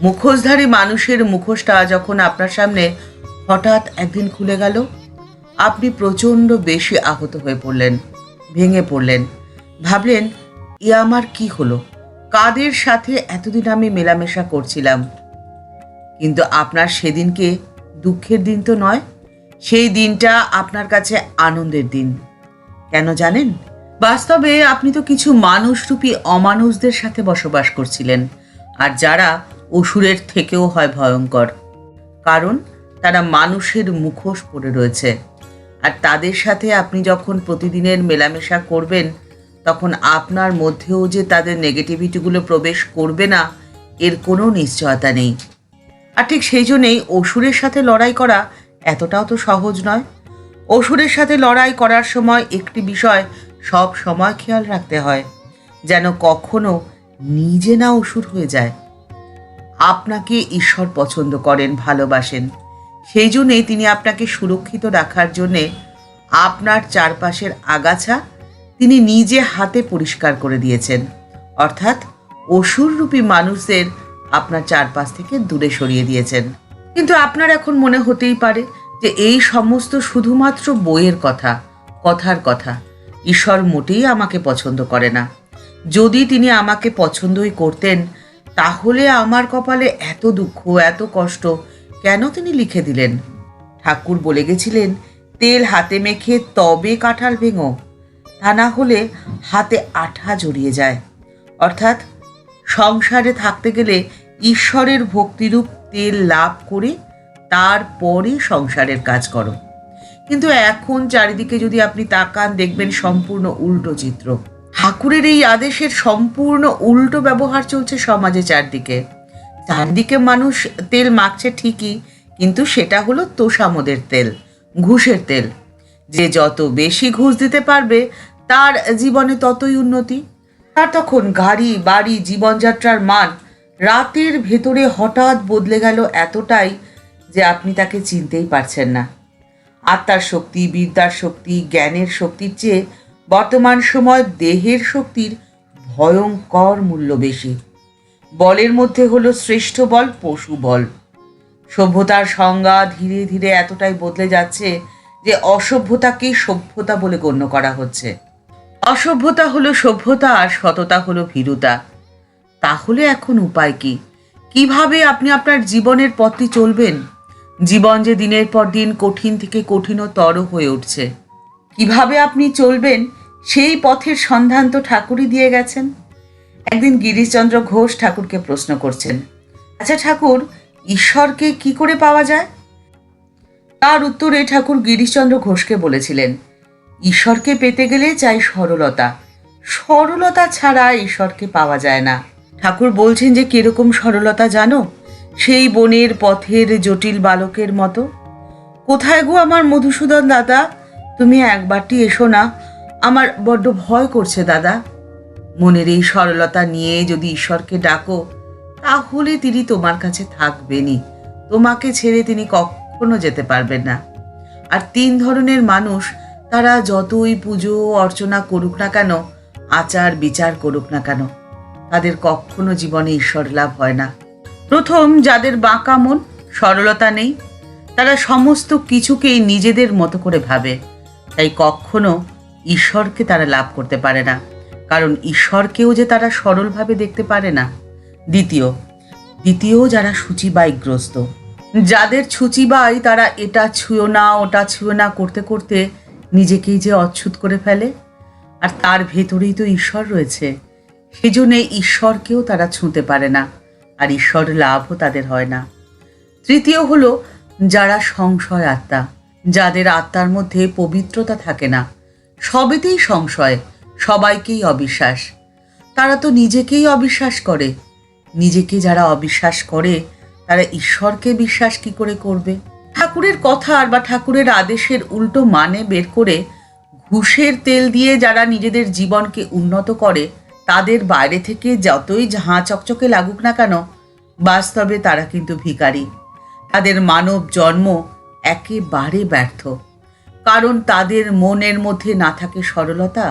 মুখোশধারী মানুষের মুখোশটা যখন আপনার সামনে হঠাৎ একদিন খুলে গেল, আপনি প্রচণ্ড বেশি আহত হয়ে পড়লেন, ভেঙে পড়লেন। ভাবলেন, এ আমার কি হলো? কাদের সাথে এতদিন আমি মেলামেশা করছিলাম? কিন্তু আপনার সেদিনকে দুঃখের দিন তো নয়, সেই দিনটা আপনার কাছে আনন্দের দিন। কেন জানেন? বাস্তবে আপনি তো কিছু মানুষরূপী অমানুষদের সাথে বসবাস করছিলেন, আর যারা অসুরের থেকেও হয় ভয়ঙ্কর, কারণ তারা মানুষের মুখোশ পরে রয়েছে। আর তাদের সাথে আপনি যখন প্রতিদিনের মেলামেশা করবেন, তখন আপনার মধ্যেও যে তাদের নেগেটিভিটিগুলো প্রবেশ করবে না, এর কোনো নিশ্চয়তা নেই। আর ঠিক সেই জন্যেই অসুরের সাথে লড়াই করা এতটাও তো সহজ নয়। অসুরের সাথে লড়াই করার সময় একটি বিষয় সব সময় খেয়াল রাখতে হয়, যেন কখনো নিজে না অসুর হয়ে যায়। আপনাকে ঈশ্বর পছন্দ করেন, ভালোবাসেন, সেই জন্যেই তিনি আপনাকে সুরক্ষিত রাখার জন্যে আপনার চারপাশের আগাছা তিনি নিজে হাতে পরিষ্কার করে দিয়েছেন, অর্থাৎ অসুররূপী মানুষদের আপনার চারপাশ থেকে দূরে সরিয়ে দিয়েছেন। কিন্তু আপনার এখন মনে হতেই পারে যে এই সমস্ত শুধুমাত্র বইয়ের কথা, কথার কথা। ঈশ্বর মোটেই আমাকে পছন্দ করে না। যদি তিনি আমাকে পছন্দই করতেন, তাহলে আমার কপালে এত দুঃখ, এত কষ্ট কেন তিনি লিখে দিলেন? ঠাকুর বলে গেছিলেন, তেল হাতে মেখে তবে কাঁঠাল ভেঙো, তা না হলে হাতে আঠা জড়িয়ে যায়। অর্থাৎ সংসারে থাকতে গেলে ঈশ্বরের ভক্তিরূপ তেল লাভ করে তারপরে সংসারের কাজ করো। কিন্তু এখন চারিদিকে যদি আপনি তাকান, দেখবেন সম্পূর্ণ উল্টো চিত্র। ঠাকুরের এই আদেশের সম্পূর্ণ উল্টো ব্যবহার চলছে সমাজে। চারদিকে মানুষ তেল মাখছে ঠিকই, কিন্তু সেটা হলো তোষামোদের তেল, ঘুষের তেল। যে যত বেশি ঘুষ দিতে পারবে, তার জীবনে ততই উন্নতি। আর তখন গাড়ি বাড়ি, জীবনযাত্রার মান রাতের ভেতরে হঠাৎ বদলে গেল এতটাই যে আপনি তাকে চিনতেই পারছেন না। আত্মার শক্তি, বিদ্যার শক্তি, জ্ঞানের শক্তির চেয়ে বর্তমান সময় দেহের শক্তির ভয়ঙ্কর মূল্য বেশি। বলের মধ্যে হলো শ্রেষ্ঠ বল পশু বল। সভ্যতার সংজ্ঞা ধীরে ধীরে এতটাই বদলে যাচ্ছে যে অসভ্যতাকেই সভ্যতা বলে গণ্য করা হচ্ছে। অসভ্যতা হলো সভ্যতা, আর সততা হলো ভীরুতা। তাহলে এখন উপায় কি? কিভাবে আপনি আপনার জীবনের পথটি চলবেন? জীবন যে দিনের পর দিন কঠিন থেকে কঠিনতর হয়ে উঠছে। কিভাবে আপনি চলবেন সেই পথের সন্ধান তো ঠাকুরই দিয়ে গেছেন। একদিন গিরিশচন্দ্র ঘোষ ঠাকুরকে প্রশ্ন করছেন, আচ্ছা ঠাকুর, ঈশ্বরকে কি করে পাওয়া যায়? তার উত্তরে ঠাকুর গিরিশচন্দ্র ঘোষকে বলেছিলেন, ঈশ্বরকে পেতে গেলে চাই সরলতা। সরলতা ছাড়া ঈশ্বরকে পাওয়া যায় না। ঠাকুর বলছেন যে কিরকম সরলতা জানো? সেই বনের পথের জটিল বালকের মতো। কোথায় গো আমার মধুসূদন দাদা? তুমি একবারটি এসো না, আমার বড্ড ভয় করছে দাদা। মনের এই সরলতা নিয়ে যদি ঈশ্বরকে ডাকো, তাহলে তিনি তোমার কাছে থাকবেনই, তোমাকে ছেড়ে তিনি কখনো যেতে পারবেন না। আর তিন ধরনের মানুষ, তারা যতই পুজো অর্চনা করুক না কেন, আচার বিচার করুক না কেন, তাদের কখনো জীবনে ঈশ্বর লাভ হয় না। প্রথম, যাদের বাঁকা মন, সরলতা নেই, তারা সমস্ত কিছুকেই নিজেদের মতো করে ভাবে, তাই কখনো ঈশ্বরকে তারা লাভ করতে পারে না, কারণ ঈশ্বরকেও যে তারা সরলভাবে দেখতে পারে না। দ্বিতীয়, যারা সূচিবায়গ্রস্ত, যাদের ছুচিবাই, তারা এটা ছুঁয়ো না ওটা ছুঁয়ো না করতে করতে নিজেকেই যে অচ্ছুত করে ফেলে। আর তার ভেতরেই তো ঈশ্বর রয়েছে, সেজন্যে ঈশ্বরকেও তারা ছুঁতে পারে না, আর ঈশ্বর লাভও তাদের হয় না। তৃতীয় হলো যারা সংশয় আত্মা, যাদের আত্মার মধ্যে পবিত্রতা থাকে না, সবেতেই সংশয়, সবাইকেই অবিশ্বাস। তারা তো নিজেকেই অবিশ্বাস করে। নিজেকে যারা অবিশ্বাস করে, তারা ঈশ্বরকে বিশ্বাস কি করে করবে? ঠাকুরের কথার বা ঠাকুরের আদেশের উল্টো মানে বের করে ঘুষের তেল দিয়ে যারা নিজেদের জীবনকে উন্নত করে, তাদের বাইরে থেকে যতই ঝাঁ চকচকে লাগুক না কেন, বাস্তবে তারা কিন্তু ভিখারি। তাদের মানব জন্ম একেবারে ব্যর্থ, কারণ তাদের মনের মধ্যে না থাকে সরলতা,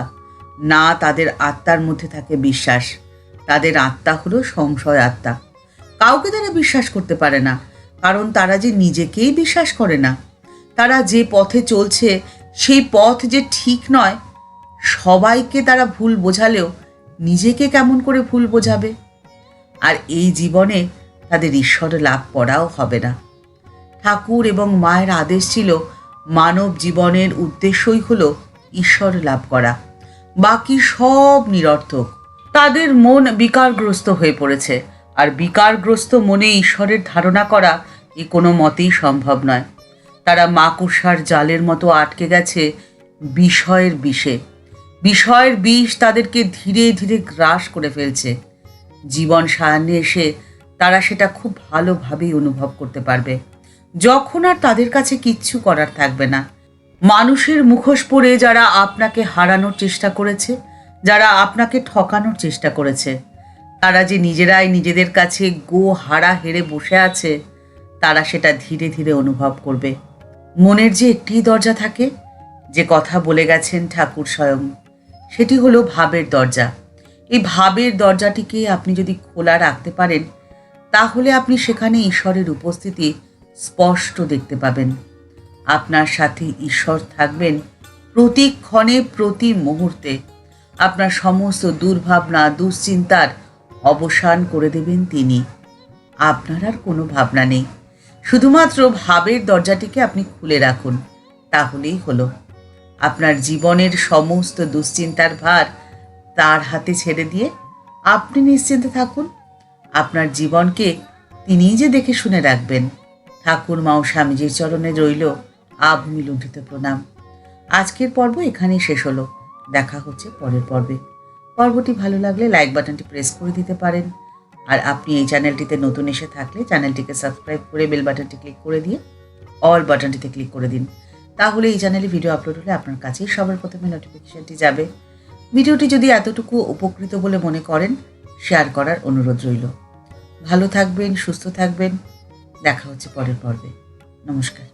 না তাদের আত্মার মধ্যে থাকে বিশ্বাস। তাদের আত্মা হলো সংশয় আত্মা। কাউকে তারা বিশ্বাস করতে পারে না, কারণ তারা যে নিজেকেই বিশ্বাস করে না। তারা যে পথে চলছে সেই পথ যে ঠিক নয়, সবাইকে তারা ভুল বোঝালেও নিজেকে কেমন করে ভুল বোঝাবে? আর এই জীবনে তাদের ঈশ্বর লাভ করাও হবে না। ঠাকুর এবং মায়ের আদেশ ছিল মানব জীবনের উদ্দেশ্যই হলো ঈশ্বর লাভ করা, বাকি সব নিরর্থক। তাদের মন বিকারগ্রস্ত হয়ে পড়েছে, আর বিকারগ্রস্ত মনে ঈশ্বরের ধারণা করা এ কোনো মতেই সম্ভব নয়। তারা মাকড়সার জালের মতো আটকে গেছে বিষয়ের বিষে। বিষয়ের বিষ তাদেরকে ধীরে ধীরে গ্রাস করে ফেলছে। জীবন সায়ান্নে এসে তারা সেটা খুব ভালোভাবেই অনুভব করতে পারবে, যখন আর তাদের কাছে কিচ্ছু করার থাকবে না। মানুষের মুখোশ পরে যারা আপনাকে হারানোর চেষ্টা করেছে, যারা আপনাকে ঠকানোর চেষ্টা করেছে, তারা যে নিজেরাই নিজেদের কাছে গো হারা হেরে বসে আছে, তারা সেটা ধীরে ধীরে অনুভব করবে। মনের যে একটি দরজা থাকে, যে কথা বলে গেছেন ঠাকুর স্বয়ং, সেটি হলো ভাবের দরজা। এই ভাবের দরজাটিকে আপনি যদি খোলা রাখতে পারেন, তাহলে আপনি সেখানে ঈশ্বরের উপস্থিতি স্পষ্ট দেখতে পাবেন। আপনার সাথে ঈশ্বর থাকবেন প্রতিক্ষণে, প্রতি মুহূর্তে। আপনার সমস্ত দুর্ভাবনা, দুশ্চিন্তার অবসান করে দেবেন তিনি। আপনার আর কোনো ভাবনা নেই, শুধুমাত্র ভাবের দরজাটিকে আপনি খুলে রাখুন, তাহলেই হলো। আপনার জীবনের সমস্ত দুশ্চিন্তার ভার তার হাতে ছেড়ে দিয়ে আপনি নিশ্চিন্তে থাকুন। আপনার জীবনকে তিনিই যে দেখে শুনে রাখবেন। ঠাকুর মা ও স্বামীজির চরণে রইল আভূমি লুণ্ঠিত প্রণাম। আজকের পর্ব এখানেই শেষ হলো। দেখা হচ্ছে পরের পর্বে। পর্বটি ভালো লাগলে লাইক বাটনটি প্রেস করে দিতে পারেন। আর আপনি এই চ্যানেলটিতে নতুন এসে থাকলে চ্যানেলটিকে সাবস্ক্রাইব করে বেল বাটনটি ক্লিক করে দিয়ে অল বাটনটিতে ক্লিক করে দিন। তাহলে এই চ্যানেলে ভিডিও আপলোড হলে আপনার কাছেই সবার প্রথমে নোটিফিকেশনটি যাবে। ভিডিওটি যদি এতটুকু উপকৃত বলে মনে করেন, শেয়ার করার অনুরোধ রইল। ভালো থাকবেন, সুস্থ থাকবেন। দেখা হচ্ছে পরের পর্বে। নমস্কার।